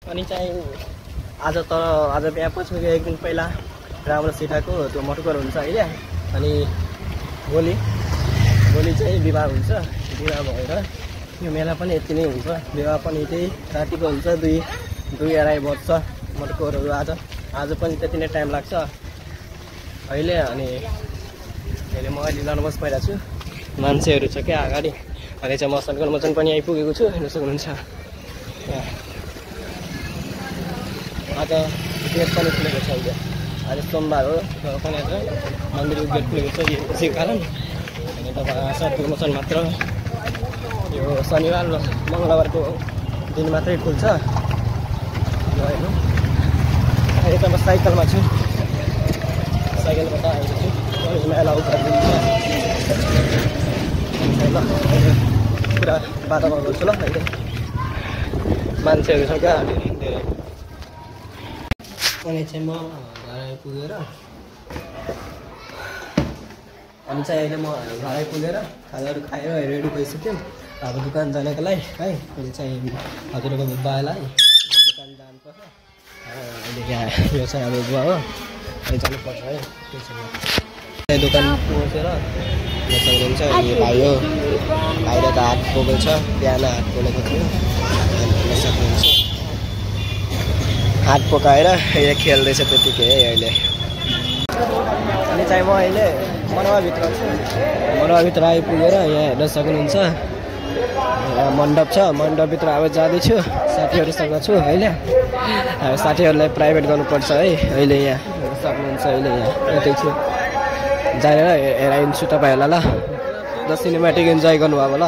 अनि चाहिँ आज बिहा पछि एक दिन पहिला राम्रो सिटाको त्यो मटुकर हुन्छ अहिले। अनि भोलि चाहिँ विवाह हुन्छ। विवाह भएर यो मेला पनि यति नै हुन्छ। विवाह पनि त्यही रातिको हुन्छ, 2-2:30 बज्छ। मटुकरहरू आज पनि त्यति नै टाइम लाग्छ अहिले। अनि अहिले म अहिले नर्भस भइरहेको छु, मान्छेहरू छ क्या अगाडि। अनि चाहिँ मचन पनि आइपुगेको छु, हेर्न सक्नुहुन्छ। आज गेट पनि खुलेको छ अहिले। आज सोमबार हो पनि आज मन्दिरको गेट खुलेको छ यसै कारण। अनि तपाईँ आशा मचन मात्र यो शनिबार र मङ्गलबारको दिन मात्रै खुल्छ। हेर्नु अहिले त म साइकलमा छु, साइकलबाट आएको छु। मेला उकालिदिन्छ ल, पुरा बाटोमा गर्छु ल। अहिले मान्छेहरू छ क्या धेरै। अनि चाहिँ म घर आइपुगेर अहिले खाजाहरू खाएर रेडी भइसक्यो अब दुकान जानको लागि है। अहिले चाहिँ हजुरको बालाई दुकान जानुपर्छ। अहिले यहाँ यो चाहिँ अब बुवा हो, अहिले जानुपर्छ है। दोकान पहुँचेर सक्नुहुन्छ। यो भाइ हो, भाइले त हात पोलेको छ, बिहान हात पोलेको थियो। सक्नुहुन्छ हात पोकाएर यहाँ खेल्दैछ त्यतिकै है अहिले। अनि चाहिँ म अहिले मनवाभित्र छु। मनवाभित्र आइपुगेर यहाँ हेर्न सक्नुहुन्छ मण्डप छ। मण्डपभित्र अब जाँदैछु, साथीहरूसँग छु अहिले। साथीहरूलाई प्राइभेट गर्नुपर्छ है अहिले। यहाँ हेर्न सक्नुहुन्छ अहिले यहाँ यतै छु, जानेर हेराइदिन्छु तपाईँहरूलाई ल। द सिनेमेटिक इन्जोय गर्नु अब ल।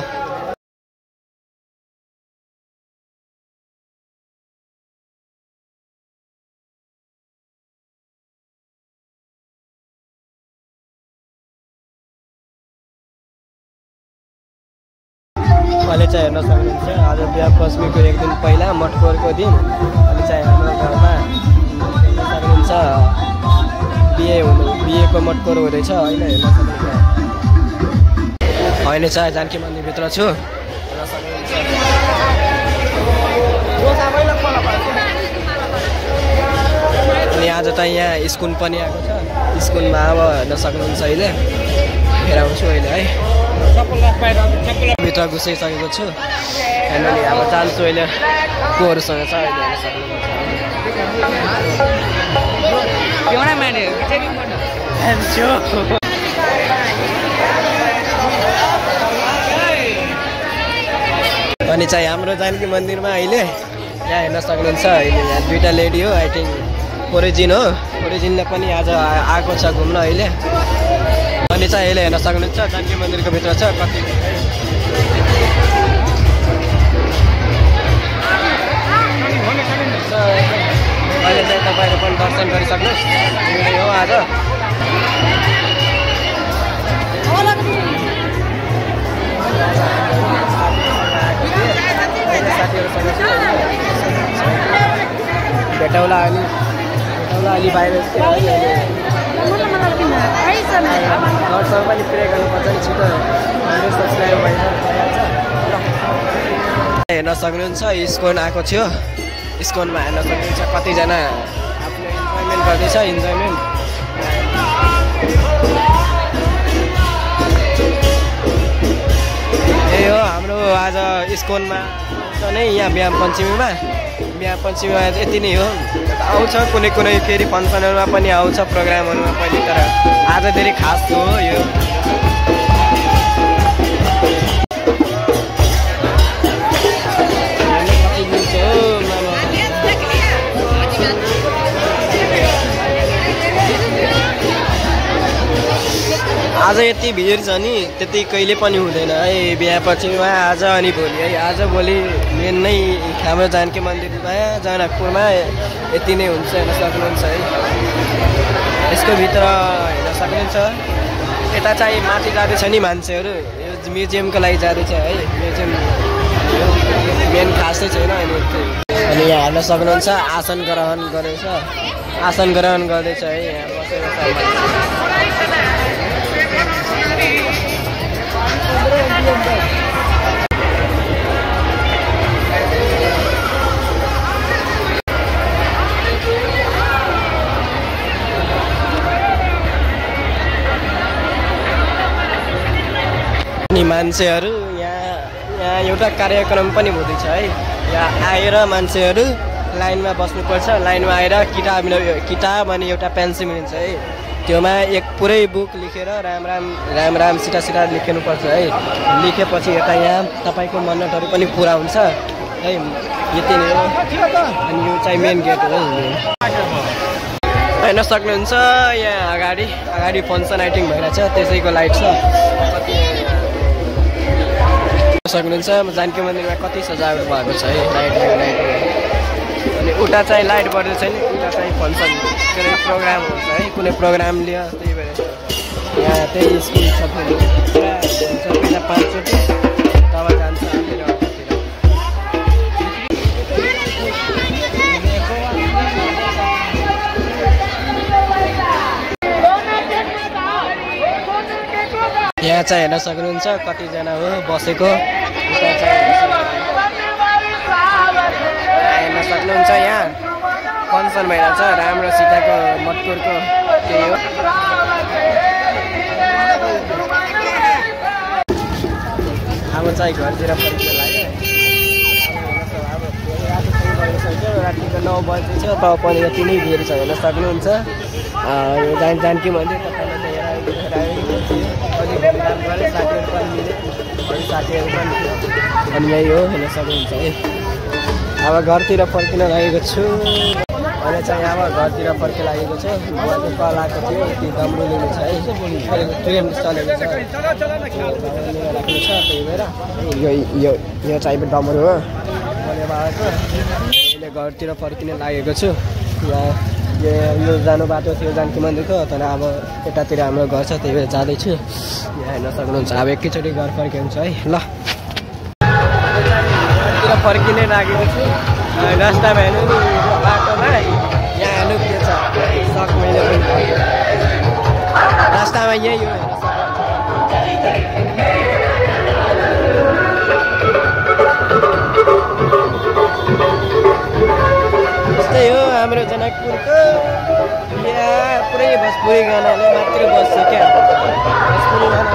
अहिले चाहिँ हेर्न सक्नुहुन्छ आज बिहा पश्चिमीको एक दिन पहिला मटकोरको दिन। अनि चाहिँ हाम्रो घरमा हेर्न सक्नुहुन्छ बिहेको मटकोर हुँदैछ अहिले हेर्न सक्नुहुन्छ। अहिले चाहिँ जानकी मन्दिरभित्र छु हेर्न सक्नुहुन्छ। अनि आज चाहिँ यहाँ स्कुल पनि आएको छ। स्कुलमा अब हेर्न सक्नुहुन्छ अहिले हेराउँछु अहिले है। भित्र घुसिसकेको छु। अनि अब जान्छु अहिले कोहरूसँग छ अहिले हेर्न सक्नुहुन्छ। अनि चाहिँ हाम्रो जानकी मन्दिरमा अहिले यहाँ हेर्न सक्नुहुन्छ अहिले यहाँ दुईवटा लेडी हो। आई थिङ्क ओरिजिन हो, ओरिजिनले पनि आज आएको छ घुम्न अहिले। अनि चाहिँ अहिले हेर्न सक्नुहुन्छ जानकी मन्दिरको भित्र छ कति। अहिले चाहिँ तपाईँहरू पनि दर्शन गरिसक्नुहोस्। हो आज भेटौला अलि बाहिर घरसँग पनि प्रे गर्नुपर्छ नि छिटो सब्सक्राइब हेर्न सक्नुहुन्छ। स्कोन आएको थियो, स्कोनमा हेर्न सक्नुहुन्छ कतिजना आफ्नो इन्जोयमेन्ट गर्दैछ। इन्जोयमेन्ट यही हो हाम्रो आज स्कोनमा नै यहाँ बिहा पञ्चमीमा यति नै हो। आउँछ कुनै फेरि फङ्सनहरूमा पनि आउँछ, प्रोग्रामहरूमा पनि, तर आज धेरै खास हो यो। आज यति भिड छ नि त्यति कहिले पनि हुँदैन है बिहा पछिमा। आज अनि भोलि है, आज भोलि मेन नै हाम्रो जानकी मन्दिरमा जनकपुरमा यति नै हुन्छ हेर्न सक्नुहुन्छ है। यसको भित्र हेर्न सक्नुहुन्छ यता चाहिँ माथि जाँदैछ नि मान्छेहरू, यो म्युजियमको लागि जाँदैछ है। म्युजियम मेन खासै छैन। अनि यहाँ हेर्न सक्नुहुन्छ आसन ग्रहण गर्दैछ है यहाँ बसेर। अनि मान्छेहरू यहाँ एउटा कार्यक्रम पनि हुँदैछ है। यहाँ आएर मान्छेहरू लाइनमा बस्नुपर्छ। लाइनमा आएर किताब अनि एउटा पेन्सिल मिल्छ है। त्योमा एक पुरै बुक लेखेर राम सिधा लेख्नुपर्छ है। लेखेपछि यता यहाँ तपाईँको मन्नतहरू पनि पुरा हुन्छ है। यति नै हो। अनि यो चाहिँ मेन गेट हो हेर्न सक्नुहुन्छ। यहाँ अगाडि फङ्सन आइटिङ भइरहेछ, त्यसैको लाइट छ। सक्नुहुन्छ जानकी मन्दिरमा कति सजावट भएको छ है। लाइट अनि उता चाहिँ लाइट बढ्दै छैन, उता चाहिँ फङ्सन कुनै प्रोग्राम हुन्छ है। कुनै प्रोग्राम लियो, त्यही भएर यहाँ त्यही स्कुल छ पहिला 5 चोटि तब जान्छ। यहाँ चाहिँ हेर्न सक्नुहुन्छ कतिजना हो बसेको। हेर्न सक्नुहुन्छ यहाँ फङ्सन भइरहेछ राम्रो सीताको मटकुरको। त्यही हो। अब चाहिँ घरतिर फर्किन लाग्यो। रातिको 9 बजेछ, तब पनि यति नै भिड छ हेर्न सक्नुहुन्छ। यो जानकी मन्दिर तपाईँलाई साथीहरू पनि थियो। अनि यही हो हेर्न सक्नुहुन्छ है। अब घरतिर फर्किन लागेको छु। अहिले चाहिँ अब घरतिर फर्किन लागेको छु। बुवाको कल आएको थियो, त्यो दम्रो लिनु छ है। ट्रेन चलेको छ, त्यही भएर यो चाहिँ डमरू हो बाबाको। अहिले घरतिर फर्किन लागेको छु। यो जानु बाटो थियो जानकी मन्दिरको, तर अब यतातिर हाम्रो घर छ, त्यही भएर जाँदैछु। यहाँ हेर्न सक्नुहुन्छ। अब एकैचोटि घर फर्किन्छ है। ल घरतिर फर्किने लागेको छु। रास्तामा हेर्नु बाटोमा यहाँ हेर्नु के छ सक मैले पनि रास्तामा यही हो। त्यस्तै हो हाम्रो जनकपुरको। यहाँ पुरै भोजपुरी गानाले मात्रै बस्छ क्या। भोजपुरी गाना